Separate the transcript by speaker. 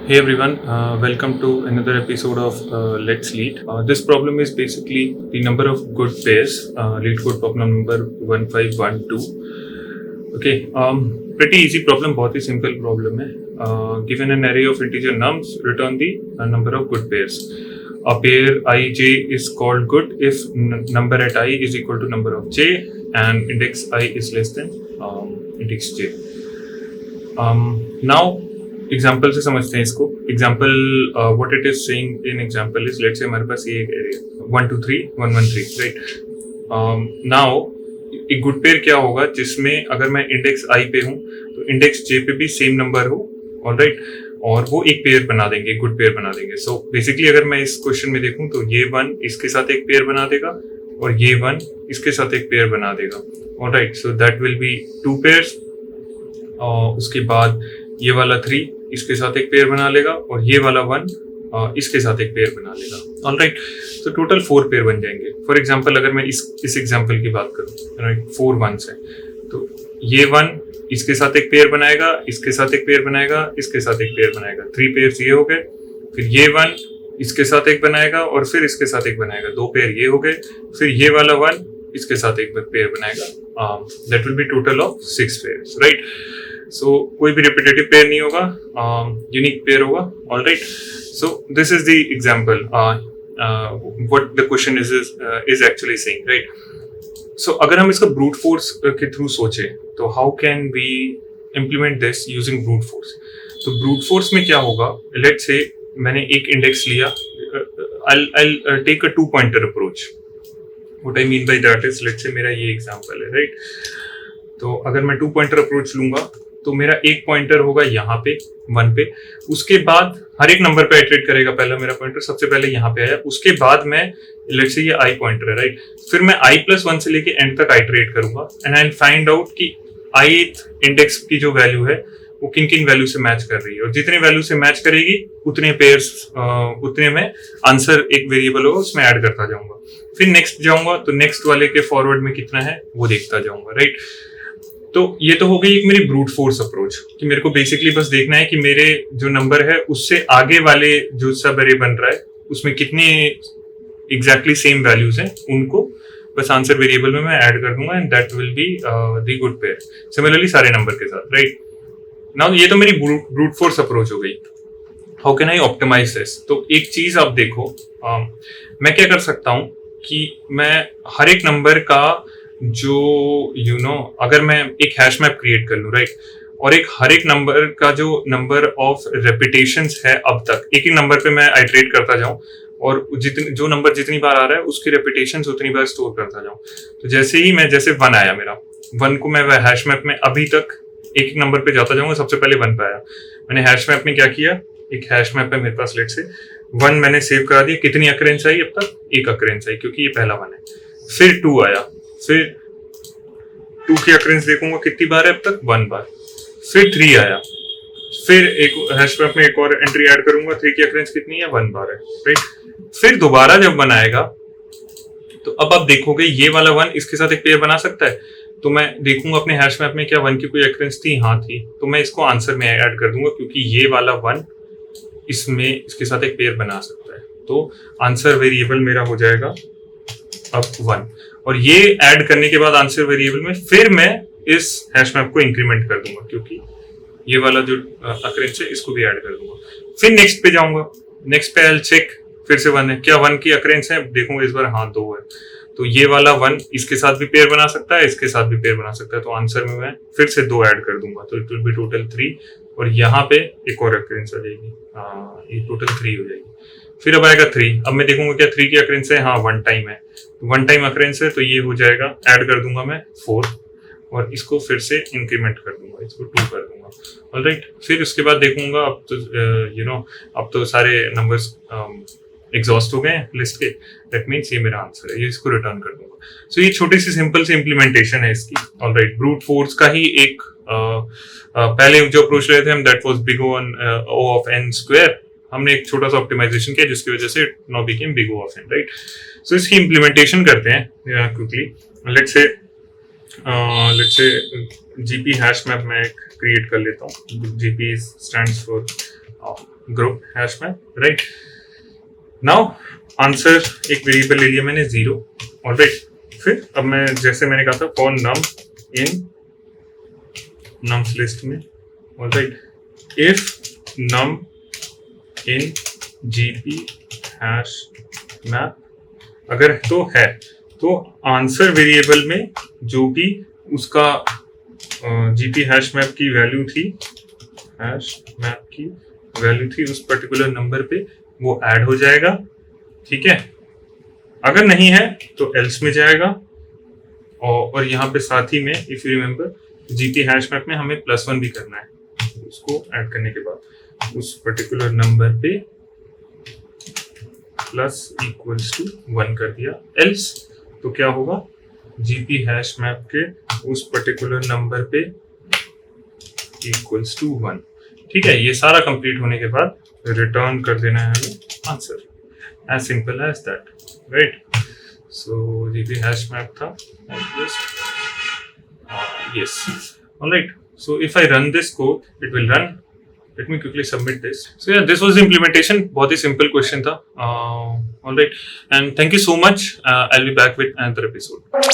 Speaker 1: Hey everyone, welcome to another episode of Let's Lead. This problem is basically the number of good pairs, lead code problem number 1512. Okay, pretty easy problem, बहुत ही simple problem है. Given an array of integer nums, return the number of good pairs. A pair ij is called good if number at I is equal to number of j and index I is less than index j. Now example से समझते हैं इसको. Example what it is saying in example is let's say हमारे पास ये एक array 1 2 3 1 1 3 right. Now एक good pair क्या होगा जिसमें अगर मैं इंडेक्स आई पे हूँ तो इंडेक्स जे पे भी सेम नंबर हो. ऑलराइट, और वो एक पेयर बना देंगे, गुड पेयर बना देंगे. सो बेसिकली अगर मैं इस क्वेश्चन में देखूं तो ये 1 इसके साथ एक पेयर बना देगा और ये 1 इसके साथ एक पेयर बना देगा. Alright, so that will B 2 pairs. उसके बाद ये वाला 3 इसके साथ एक पेयर बना लेगा और ये वाला 1 इसके साथ एक पेयर बना लेगा. ऑलराइट, तो टोटल 4 पेयर बन जाएंगे. फॉर एग्जांपल अगर मैं इस एग्जांपल की बात करूं, राइट, 4 1s है तो ये 1 इसके साथ एक पेयर बनाएगा, इसके साथ एक पेयर बनाएगा, इसके साथ एक पेयर बनाएगा. 3 पेयर्स ये हो गए. फिर ये 1 इसके साथ एक बनाएगा और फिर इसके साथ एक बनाएगा. 2 पेयर ये हो गए. फिर ये वाला 1 इसके साथ एक पेयर बनाएगा. That will be total of 6 pairs. Right, so कोई भी रिपीटेटिव पेयर नहीं होगा, यूनिक पेयर होगा. Alright, so this is the example what the question is actually saying. Right, so अगर हम इसका ब्रूट फोर्स के थ्रू सोचे तो how can we implement this using brute force. तो ब्रूट फोर्स में क्या होगा, लेट्स से मैंने एक इंडेक्स लिया. I'll take a 2 pointer approach. What I mean by that is, let's say मेरा ये एग्जांपल है. राइट, तो अगर मैं 2 पॉइंटर अप्रोच लूंगा तो मेरा एक पॉइंटर होगा यहाँ पे 1 पे. उसके बाद हर एक नंबर पे आइटरेट करेगा. पहला मेरा पॉइंटर सबसे पहले यहाँ पे आया. उसके बाद मैं लेट्स से ये आई पॉइंटर है. राइट, फिर मैं i+1 से लेके एंड तक आइटरेट करूंगा एंड आई फाइंड आउट कि ith इंडेक्स की जो वैल्यू है वो किन किन वैल्यू से मैच कर रही है. और जितने वैल्यू से मैच करेगी उतने पेयर्स उतने में आंसर एक वेरिएबल होगा उसमें ऐड करता जाऊंगा. फिर नेक्स्ट जाऊंगा तो नेक्स्ट वाले के फॉरवर्ड में कितना है वो देखता जाऊंगा. राइट, तो ये तो हो गई एक मेरी ब्रूट फोर्स अप्रोच कि मेरे को बेसिकली बस देखना है कि मेरे जो नंबर है उससे आगे वाले जो सब अरे बन रहा है उसमें कितने एग्जैक्टली सेम वैल्यूज हैं, उनको बस आंसर वेरिएबल में मैं ऐड कर दूंगा and that will be the good pair. Similarly सारे नंबर के साथ. राइट, नाउ ये तो मेरी ब्रूट फोर्स अप्रोच हो गई. How can I optimize this. तो एक चीज आप देखो, मैं क्या कर सकता हूं कि मैं हर एक नंबर का जो अगर मैं एक हैश मैप क्रिएट कर लूं. राइट, और हर एक नंबर का जो नंबर ऑफ रेपिटेशंस है अब तक एक ही नंबर पे मैं आइटरेट करता जाऊं और जो नंबर जितनी बार आ रहा है उसकी रेपिटेशंस उतनी बार स्टोर करता जाऊं. तो जैसे 1 आया मेरा 1 को मैं हैश मैप में अभी तक एक नंबर पे जाता जाऊंगा. सबसे पहले 1 पे आया, मैंने हैश मैप में क्या किया, एक हैश मैप है मेरे पास, लेट से 1 मैंने सेव करा दिया. कितनी अकरेंस आई अब तक, एक अकरेंस आई क्योंकि ये पहला 1 है. फिर 2 आया, फिर 2 की अकरेंस देखूंगा कितनी बार है अब तक, 1 बार. फिर 3 आया, फिर एक हैश मैप में एक और एंट्री ऐड करूंगा. 3 की अकरेंस कितनी है, 1 बार है. राइट, फिर दोबारा जब 1 आएगा तो अब आप देखोगे ये वाला 1 इसके साथ एक पेयर बना सकता है. तो मैं देखूंगा अपने हैश मैप में क्या 1 की कोई अकरेंस थी, हाँ थी, तो मैं इसको आंसर में ऐड कर दूंगा क्योंकि ये वाला 1 इसके साथ एक पेयर बना सकता है. तो आंसर वेरिएबल मेरा हो जाएगा अब 1. और ये ऐड करने के बाद आंसर वेरिएबल में फिर मैं इस हैश मैप को इंक्रीमेंट कर दूंगा क्योंकि ये वाला जो अकरेंस है इसको भी ऐड कर दूंगा. फिर नेक्स्ट पे जाऊंगा. नेक्स्ट पे आई चेक, फिर से 1 है, क्या 1 की अकरेंस है, देखूंगा इस बार, हाँ 2 है. तो ये वाला 1 इसके साथ भी पेयर बना सकता है, इसके साथ भी पेयर बना सकता है. तो आंसर में मैं फिर से 2 ऐड कर दूंगा तो इट विल बी टोटल 3. और यहाँ पे एक और अकरेंस आ जाएगी, ये टोटल 3 हो जाएगी. फिर अब आएगा 3. अब मैं देखूंगा क्या 3 की अकरेंस है, हाँ 1 टाइम है. 1 टाइम अकरेंस है तो ये हो जाएगा, ऐड कर दूंगा मैं 4 और इसको फिर से इंक्रीमेंट कर दूंगा, इसको 2 कर दूंगा. ऑलराइट, फिर उसके बाद देखूंगा अब तो अब तो सारे नंबर्स एग्जॉस्ट हो गए हैं लिस्ट के. दैट मीन्स ये मेरा आंसर है, ये इसको रिटर्न कर दूंगा. सो ये छोटी सी सिंपल सी इंप्लीमेंटेशन है इसकी. ऑलराइट, ब्रूट फोर्स का ही एक पहले जो अप्रोच लेते थे हम, that was big O of n square. हमने एक छोटा सा ऑप्टिमाइजेशन किया जिसकी वजह से now became big O of n. Right, so इसकी इंप्लीमेंटेशन करते हैं quickly. Let's say GP hash map में क्रिएट कर लेता हूँ. GP stands for group hash map, right. Now answer एक वेरिएबल ले लिया मैंने 0, ऑलराइट। फिर अब मैं जैसे मैंने कहा था for num in nums list में, alright, if num in GP hash map अगर तो है तो आंसर वेरिएबल में जो भी उसका जीपी हैश मैप की वैल्यू थी, हैश मैप की वैल्यू थी उस पर्टिकुलर नंबर पे, वो ऐड हो जाएगा, ठीक है। अगर नहीं है तो एल्स में जाएगा, और यहाँ पे साथ ही में if you remember GP hash map में हमें +1 भी करना है, उसको ऐड करने के बाद उस पर्टिकुलर नंबर पे +=1 कर दिया, एल्स तो क्या होगा, जीपी हैश मैप के उस पर्टिकुलर नंबर पे =1, ठीक है। ये सारा कंप्लीट होने के बाद रिटर्न कर देना है हमें answer, as simple as that, right. So GP hash map था, yes, all right. So if I run this code, it will run. Let me quickly submit this. So yeah, this was the implementation. बहुत ही simple question था. All right, and thank you so much. I'll be back with another episode.